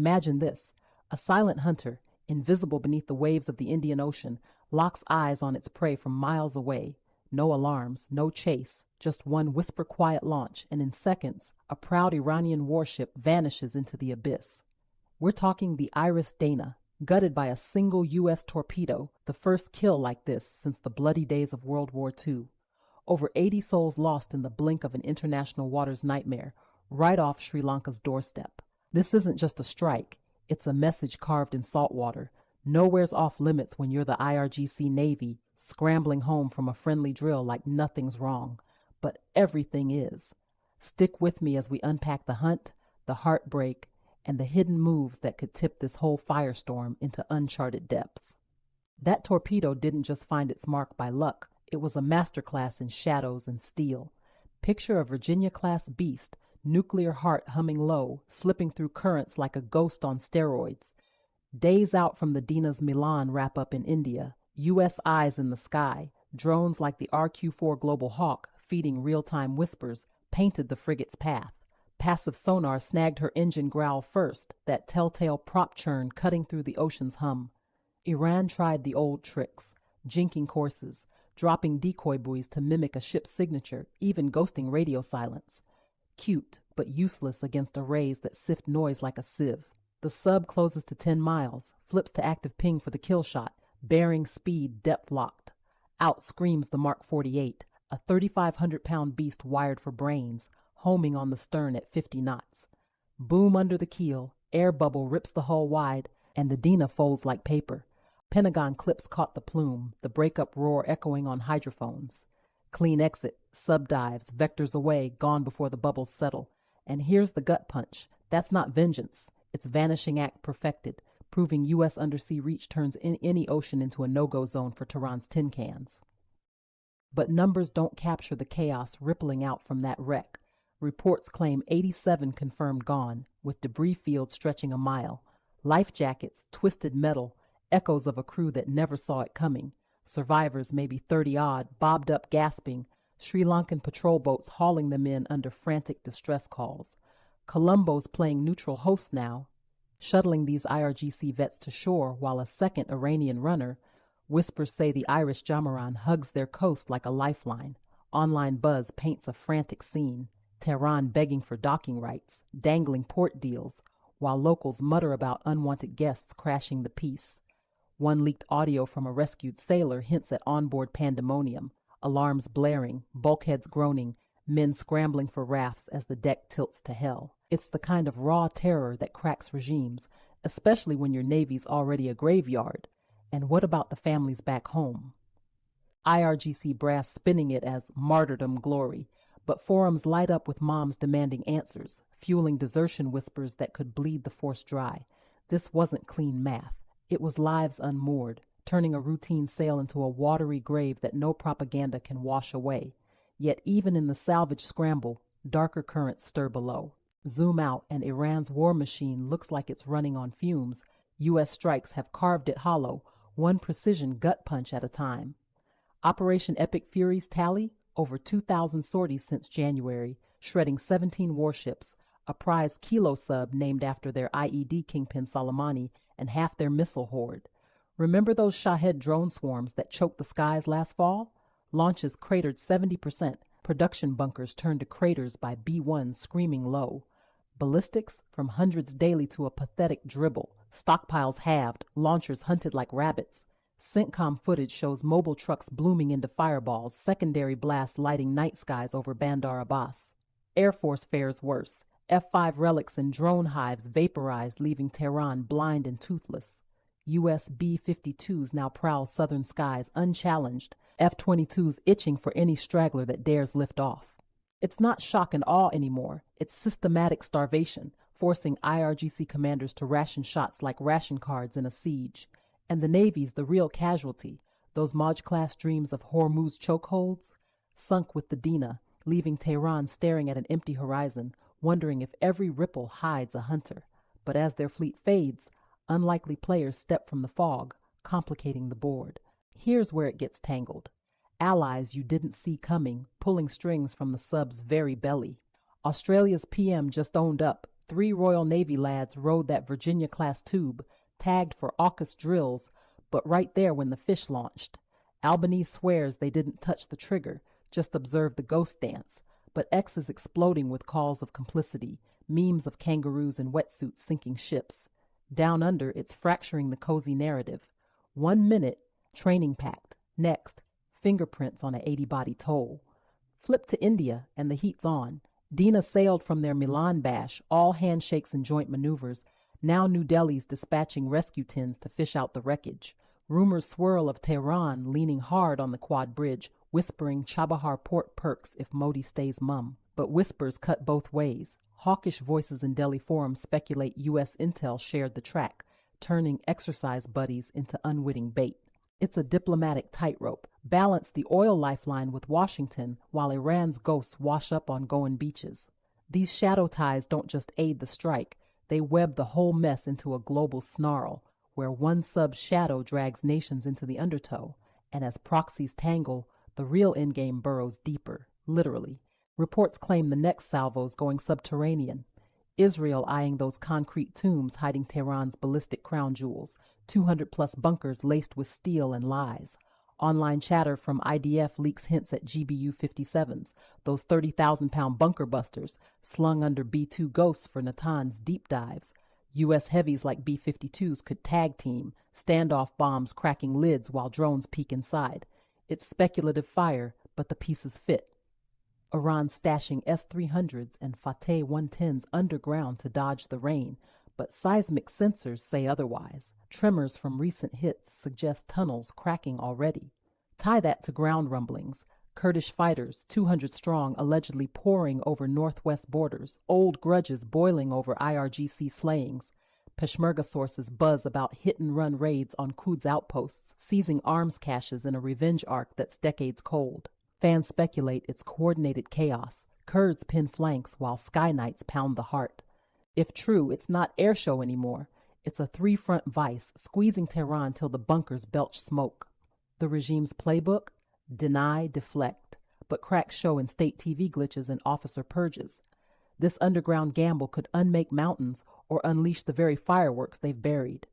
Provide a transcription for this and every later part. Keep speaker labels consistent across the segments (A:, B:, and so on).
A: Imagine this: a silent hunter, invisible beneath the waves of the Indian Ocean, locks eyes on its prey from miles away. No alarms, no chase, just one whisper-quiet launch, and in seconds, a proud Iranian warship vanishes into the abyss. We're talking the IRIS Dena, gutted by a single U.S. torpedo, the first kill like this since the bloody days of World War II. Over 80 souls lost in the blink of an international waters nightmare, right off Sri Lanka's doorstep. This isn't just a strike, it's a message carved in salt water. Nowhere's off limits when you're the IRGC Navy, scrambling home from a friendly drill like nothing's wrong. But everything is. Stick with me as we unpack the hunt, the heartbreak, and the hidden moves that could tip this whole firestorm into uncharted depths. That torpedo didn't just find its mark by luck. It was a masterclass in shadows and steel. Picture a Virginia-class beast, nuclear heart humming low, slipping through currents like a ghost on steroids. Days out from the Dena's Milan wrap-up in India, U.S. eyes in the sky, drones like the RQ-4 Global Hawk feeding real-time whispers painted the frigate's path. Passive sonar snagged her engine growl first, that telltale prop churn cutting through the ocean's hum. Iran tried the old tricks, jinking courses, dropping decoy buoys to mimic a ship's signature, even ghosting radio silence. Cute, but useless against arrays that sift noise like a sieve. The sub closes to 10 miles, flips to active ping for the kill shot, bearing speed depth locked. Out screams the Mark 48, a 3,500-pound beast wired for brains, homing on the stern at 50 knots. Boom under the keel, air bubble rips the hull wide, and the Dena folds like paper. Pentagon clips caught the plume, the breakup roar echoing on hydrophones. Clean exit, sub dives, vectors away, gone before the bubbles settle. And here's the gut punch. That's not vengeance. It's vanishing act perfected, proving U.S. undersea reach turns any ocean into a no-go zone for Tehran's tin cans. But numbers don't capture the chaos rippling out from that wreck. Reports claim 87 confirmed gone, with debris fields stretching a mile. Life jackets, twisted metal, echoes of a crew that never saw it coming. Survivors, maybe 30-odd, bobbed up gasping, Sri Lankan patrol boats hauling them in under frantic distress calls. Colombo's playing neutral host now, shuttling these IRGC vets to shore while a second Iranian runner, whispers say the IRIS Dena hugs their coast like a lifeline. Online buzz paints a frantic scene. Tehran begging for docking rights, dangling port deals, while locals mutter about unwanted guests crashing the peace. One leaked audio from a rescued sailor hints at onboard pandemonium, alarms blaring, bulkheads groaning, men scrambling for rafts as the deck tilts to hell. It's the kind of raw terror that cracks regimes, especially when your Navy's already a graveyard. And what about the families back home? IRGC brass spinning it as martyrdom glory, but forums light up with moms demanding answers, fueling desertion whispers that could bleed the force dry. This wasn't clean math. It was lives unmoored, turning a routine sail into a watery grave that no propaganda can wash away. Yet even in the salvage scramble, darker currents stir below. Zoom out and Iran's war machine looks like it's running on fumes. U.S. strikes have carved it hollow, one precision gut punch at a time. Operation Epic Fury's tally? Over 2,000 sorties since January, shredding 17 warships, a prize kilo sub named after their IED kingpin Soleimani, and half their missile horde. Remember those Shahed drone swarms that choked the skies last fall? Launches cratered 70%, production bunkers turned to craters by B-1s screaming low. Ballistics from hundreds daily to a pathetic dribble, stockpiles halved, launchers hunted like rabbits. CENTCOM footage shows mobile trucks blooming into fireballs, secondary blasts lighting night skies over Bandar Abbas. Air Force fares worse. F-5 relics and drone hives vaporized, leaving Tehran blind and toothless. U.S. B-52s now prowl southern skies unchallenged, F-22s itching for any straggler that dares lift off. It's not shock and awe anymore. It's systematic starvation, forcing IRGC commanders to ration shots like ration cards in a siege. And the Navy's the real casualty. Those Maj-class dreams of Hormuz chokeholds sunk with the Dena, leaving Tehran staring at an empty horizon, wondering if every ripple hides a hunter. But as their fleet fades, unlikely players step from the fog, complicating the board. Here's where it gets tangled. Allies you didn't see coming, pulling strings from the sub's very belly. Australia's PM just owned up, 3 Royal Navy lads rode that Virginia-class tube, tagged for AUKUS drills, but right there when the fish launched. Albanese swears they didn't touch the trigger, just observed the ghost dance, but X is exploding with calls of complicity, memes of kangaroos in wetsuits sinking ships. Down under, it's fracturing the cozy narrative. 1 minute, training packed. Next, fingerprints on an 80-body toll. Flip to India, and the heat's on. Dena sailed from their Milan bash, all handshakes and joint maneuvers. Now New Delhi's dispatching rescue tins to fish out the wreckage. Rumors swirl of Tehran leaning hard on the Quad Bridge, whispering Chabahar port perks if Modi stays mum. But whispers cut both ways. Hawkish voices in Delhi forums speculate U.S. intel shared the track, turning exercise buddies into unwitting bait. It's a diplomatic tightrope. Balance the oil lifeline with Washington while Iran's ghosts wash up on Goan beaches. These shadow ties don't just aid the strike, they web the whole mess into a global snarl, where one sub's shadow drags nations into the undertow, and as proxies tangle, the real endgame burrows deeper, literally. Reports claim the next salvo's going subterranean. Israel eyeing those concrete tombs hiding Tehran's ballistic crown jewels, 200-plus bunkers laced with steel and lies. Online chatter from IDF leaks hints at GBU-57s, those 30,000-pound bunker busters, slung under B-2 ghosts for Natan's deep dives. U.S. heavies like B-52s could tag team, standoff bombs cracking lids while drones peek inside. It's speculative fire, but the pieces fit. Iran stashing S-300s and Fateh 110s underground to dodge the rain, but seismic sensors say otherwise. Tremors from recent hits suggest tunnels cracking already. Tie that to ground rumblings. Kurdish fighters, 200 strong, allegedly pouring over northwest borders, old grudges boiling over IRGC slayings. Peshmerga sources buzz about hit-and-run raids on Quds outposts, seizing arms caches in a revenge arc that's decades cold. Fans speculate it's coordinated chaos. Kurds pin flanks while Sky Knights pound the heart. If true, it's not airshow anymore. It's a three-front vice, squeezing Tehran till the bunkers belch smoke. The regime's playbook? Deny, deflect, but cracks show in state TV glitches and officer purges. This underground gamble could unmake mountains or unleash the very fireworks they've buried.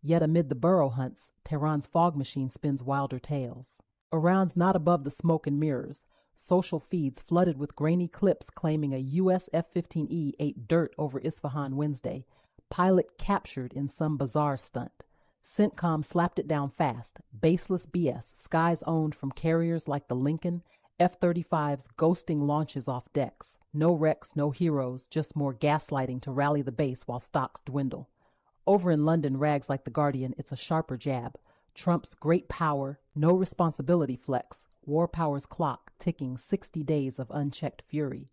A: Yet amid the burrow hunts, Tehran's fog machine spins wilder tales. Iran's not above the smoke and mirrors. Social feeds flooded with grainy clips claiming a U.S. F-15E ate dirt over Isfahan Wednesday. Pilot captured in some bizarre stunt. CENTCOM slapped it down fast. Baseless BS, skies owned from carriers like the Lincoln, F-35s ghosting launches off decks. No wrecks, no heroes, just more gaslighting to rally the base while stocks dwindle. Over in London, rags like The Guardian, it's a sharper jab. Trump's great power, no responsibility flex. War power's clock, ticking 60 days of unchecked fury.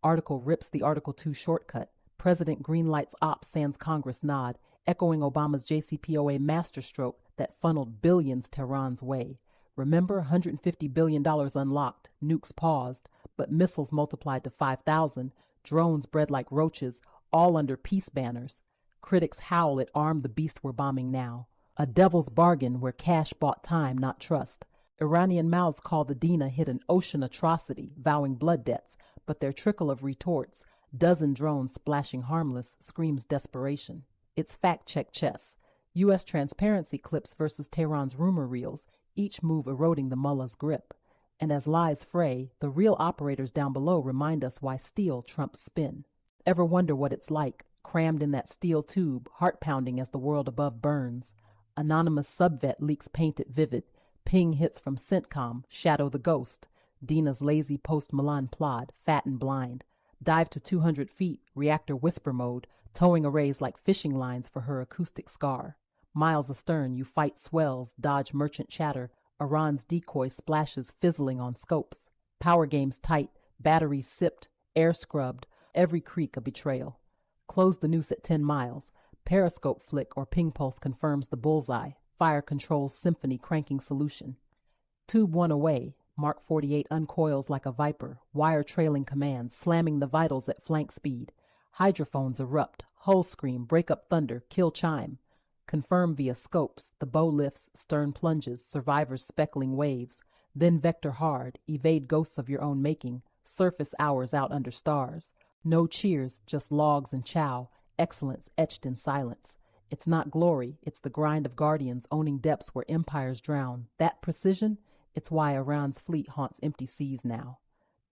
A: Article rips the Article 2 shortcut. President greenlights ops sans Congress nod, echoing Obama's JCPOA masterstroke that funneled billions Tehran's way. Remember, $150 billion unlocked, nukes paused, but missiles multiplied to 5,000, drones bred like roaches, all under peace banners. Critics howl at arm the beast we're bombing now. A devil's bargain where cash bought time, not trust. Iranian mouths call the Dena hit an ocean atrocity, vowing blood debts, but their trickle of retorts, dozen drones splashing harmless, screams desperation. It's fact-check chess. U.S. transparency clips versus Tehran's rumor reels, each move eroding the mullah's grip. And as lies fray, the real operators down below remind us why steel trumps spin. Ever wonder what it's like, crammed in that steel tube, heart-pounding as the world above burns? Anonymous subvet leaks paint it vivid. Ping hits from CENTCOM, shadow the ghost. Dena's lazy post-Milan plod, fat and blind. Dive to 200 feet, reactor whisper mode, towing arrays like fishing lines for her acoustic scar. Miles astern, you fight swells, dodge merchant chatter. Iran's decoy splashes fizzling on scopes. Power games tight, batteries sipped, air scrubbed, every creak a betrayal. Close the noose at 10 miles. Periscope flick or ping pulse confirms the bullseye. Fire controls symphony cranking solution. Tube 1 away. Mark 48 uncoils like a viper. Wire trailing commands, slamming the vitals at flank speed. Hydrophones erupt. Hull scream, break up thunder, kill chime. Confirm via scopes. The bow lifts, stern plunges, survivors speckling waves. Then vector hard. Evade ghosts of your own making. Surface hours out under stars. No cheers, just logs and chow, excellence etched in silence. It's not glory, it's the grind of guardians owning depths where empires drown. That precision, it's why Iran's fleet haunts empty seas now.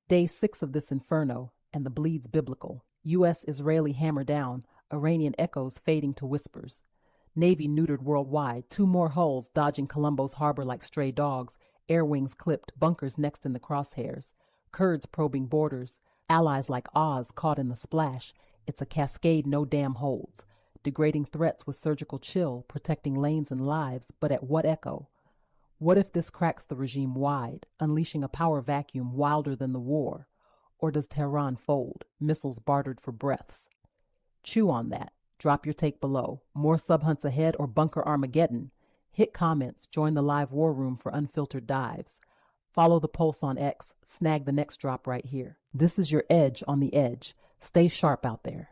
A: Day 6 of this inferno, and the bleed's biblical. U.S.-Israeli hammer down, Iranian echoes fading to whispers. Navy neutered worldwide, 2 more hulls dodging Colombo's harbor like stray dogs, air wings clipped, bunkers next in the crosshairs. Kurds probing borders, allies like Oz caught in the splash. It's a cascade no dam holds. Degrading threats with surgical chill, protecting lanes and lives, but at what echo? What if this cracks the regime wide, unleashing a power vacuum wilder than the war? Or does Tehran fold, missiles bartered for breaths? Chew on that. Drop your take below. More sub-hunts ahead or bunker Armageddon? Hit comments, join the live war room for unfiltered dives. Follow the Pulse on X, snag the next drop right here. This is your edge on the edge. Stay sharp out there.